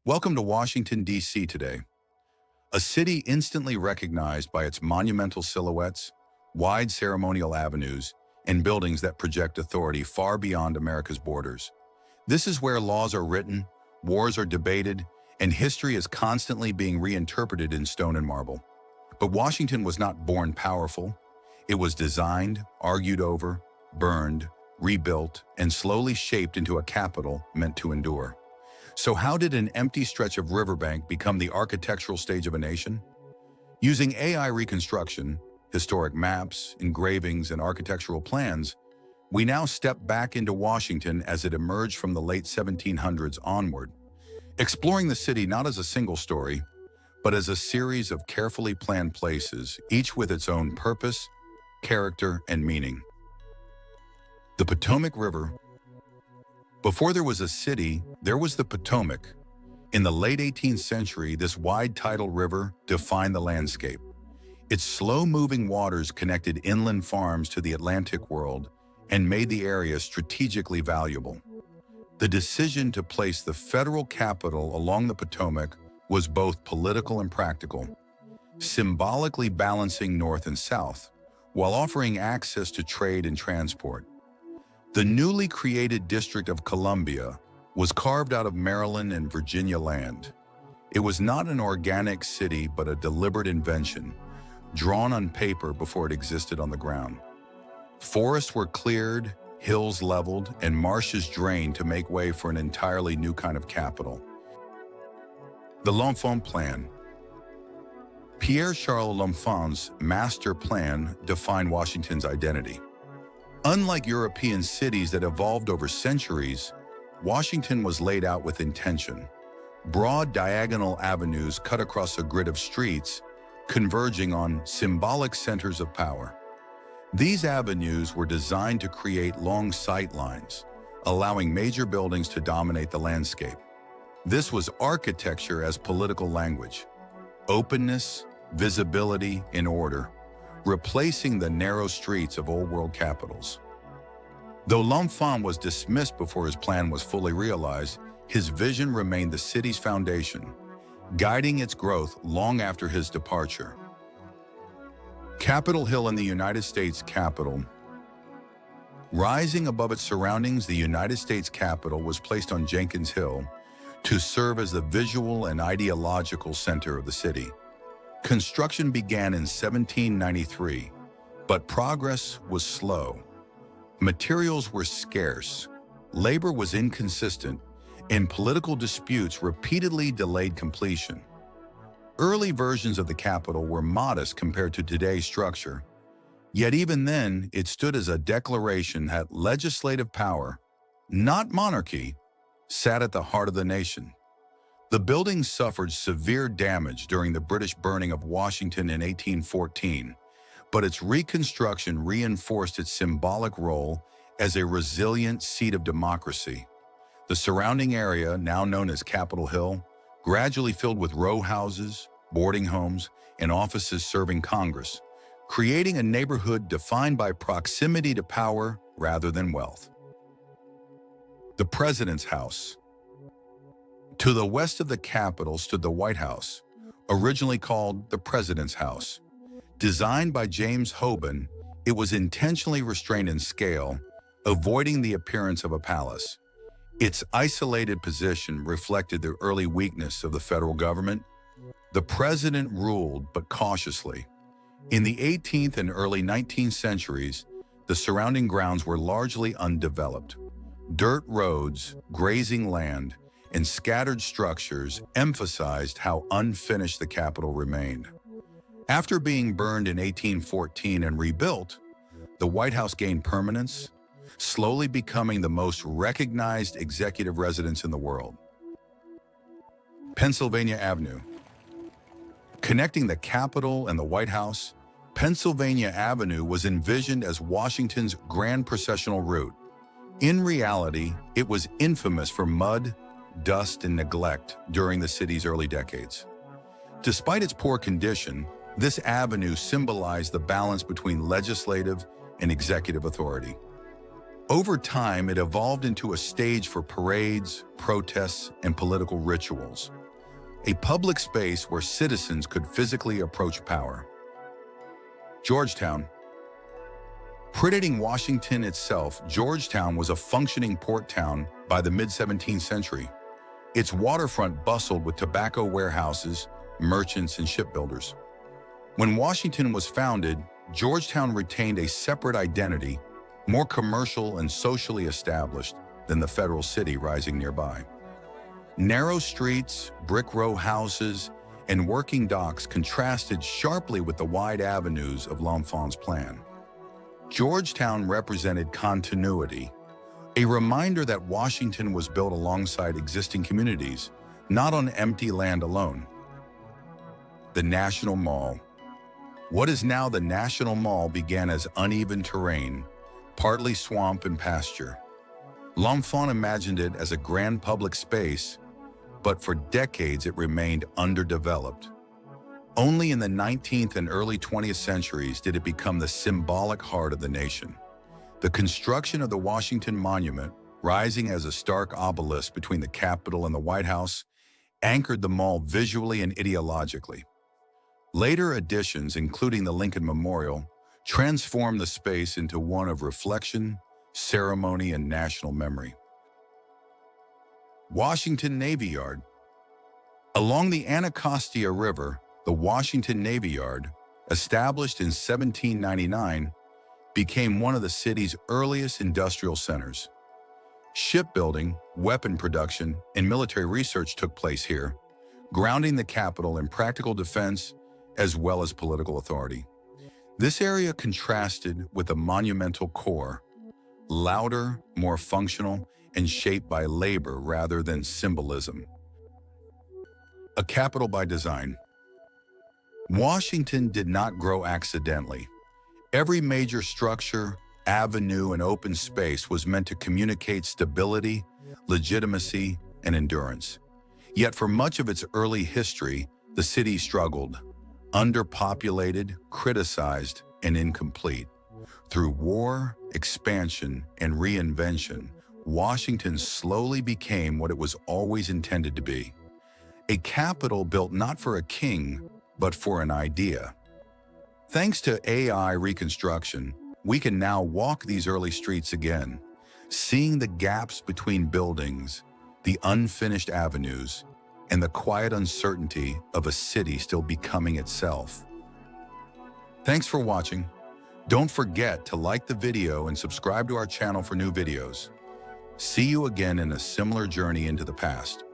Welcome to Washington, D.C. today, a city instantly recognized by its monumental silhouettes, wide ceremonial avenues, and buildings that project authority far beyond America's borders. This is where laws are written, wars are debated, and history is constantly being reinterpreted in stone and marble. But Washington was not born powerful. It was designed, argued over, burned, rebuilt, and slowly shaped into a capital meant to endure. So how did an empty stretch of riverbank become the architectural stage of a nation? Using AI reconstruction, historic maps, engravings, and architectural plans, we now step back into Washington as it emerged from the late 1700s onward, exploring the city not as a single story, but as a series of carefully planned places, each with its own purpose, character, and meaning. The Potomac River. Before there was a city, there was the Potomac. In the late 18th century, this wide tidal river defined the landscape. Its slow-moving waters connected inland farms to the Atlantic world and made the area strategically valuable. The decision to place the federal capital along the Potomac was both political and practical, symbolically balancing north and south, while offering access to trade and transport. The newly created District of Columbia was carved out of Maryland and Virginia land. It was not an organic city, but a deliberate invention, drawn on paper before it existed on the ground. Forests were cleared, hills leveled, and marshes drained to make way for an entirely new kind of capital. The L'Enfant Plan. Pierre-Charles L'Enfant's master plan defined Washington's identity. Unlike European cities that evolved over centuries, Washington was laid out with intention. Broad diagonal avenues cut across a grid of streets, converging on symbolic centers of power. These avenues were designed to create long sight lines, allowing major buildings to dominate the landscape. This was architecture as political language: openness, visibility, and order, replacing the narrow streets of old-world capitals. Though L'Enfant was dismissed before his plan was fully realized, his vision remained the city's foundation, guiding its growth long after his departure. Capitol Hill in the United States Capitol. Rising above its surroundings, the United States Capitol was placed on Jenkins Hill to serve as the visual and ideological center of the city. Construction began in 1793, but progress was slow. Materials were scarce, labor was inconsistent, and political disputes repeatedly delayed completion. Early versions of the Capitol were modest compared to today's structure, yet even then it stood as a declaration that legislative power, not monarchy, sat at the heart of the nation. The building suffered severe damage during the British burning of Washington in 1814, but its reconstruction reinforced its symbolic role as a resilient seat of democracy. The surrounding area, now known as Capitol Hill, gradually filled with row houses, boarding homes, and offices serving Congress, creating a neighborhood defined by proximity to power rather than wealth. The President's House. To the west of the Capitol stood the White House, originally called the President's House. Designed by James Hoban, it was intentionally restrained in scale, avoiding the appearance of a palace. Its isolated position reflected the early weakness of the federal government. The president ruled, but cautiously. In the 18th and early 19th centuries, the surrounding grounds were largely undeveloped. Dirt roads, grazing land, and scattered structures emphasized how unfinished the Capitol remained. After being burned in 1814 and rebuilt, the White House gained permanence, slowly becoming the most recognized executive residence in the world. Pennsylvania Avenue. Connecting the Capitol and the White House, Pennsylvania Avenue was envisioned as Washington's grand processional route. In reality, it was infamous for mud, dust, and neglect during the city's early decades. Despite its poor condition, this avenue symbolized the balance between legislative and executive authority. Over time, it evolved into a stage for parades, protests, and political rituals, a public space where citizens could physically approach power. Georgetown. Predating Washington itself, Georgetown was a functioning port town by the mid-17th century. Its waterfront bustled with tobacco warehouses, merchants, and shipbuilders. When Washington was founded, Georgetown retained a separate identity, more commercial and socially established than the federal city rising nearby. Narrow streets, brick row houses, and working docks contrasted sharply with the wide avenues of L'Enfant's plan. Georgetown represented continuity, a reminder that Washington was built alongside existing communities, not on empty land alone. The National Mall. What is now the National Mall began as uneven terrain, partly swamp and pasture. L'Enfant imagined it as a grand public space, but for decades it remained underdeveloped. Only in the 19th and early 20th centuries did it become the symbolic heart of the nation. The construction of the Washington Monument, rising as a stark obelisk between the Capitol and the White House, anchored the mall visually and ideologically. Later additions, including the Lincoln Memorial, transformed the space into one of reflection, ceremony, and national memory. Washington Navy Yard. Along the Anacostia River, the Washington Navy Yard, established in 1799, became one of the city's earliest industrial centers. Shipbuilding, weapon production, and military research took place here, grounding the capital in practical defense as well as political authority. This area contrasted with the monumental core, louder, more functional, and shaped by labor rather than symbolism. A capital by design. Washington did not grow accidentally. Every major structure, avenue, and open space was meant to communicate stability, legitimacy, and endurance. Yet for much of its early history, the city struggled, underpopulated, criticized, and incomplete. Through war, expansion, and reinvention, Washington slowly became what it was always intended to be: a capital built not for a king, but for an idea. Thanks to AI reconstruction, we can now walk these early streets again, seeing the gaps between buildings, the unfinished avenues, and the quiet uncertainty of a city still becoming itself. Thanks for watching. Don't forget to like the video and subscribe to our channel for new videos. See you again in a similar journey into the past.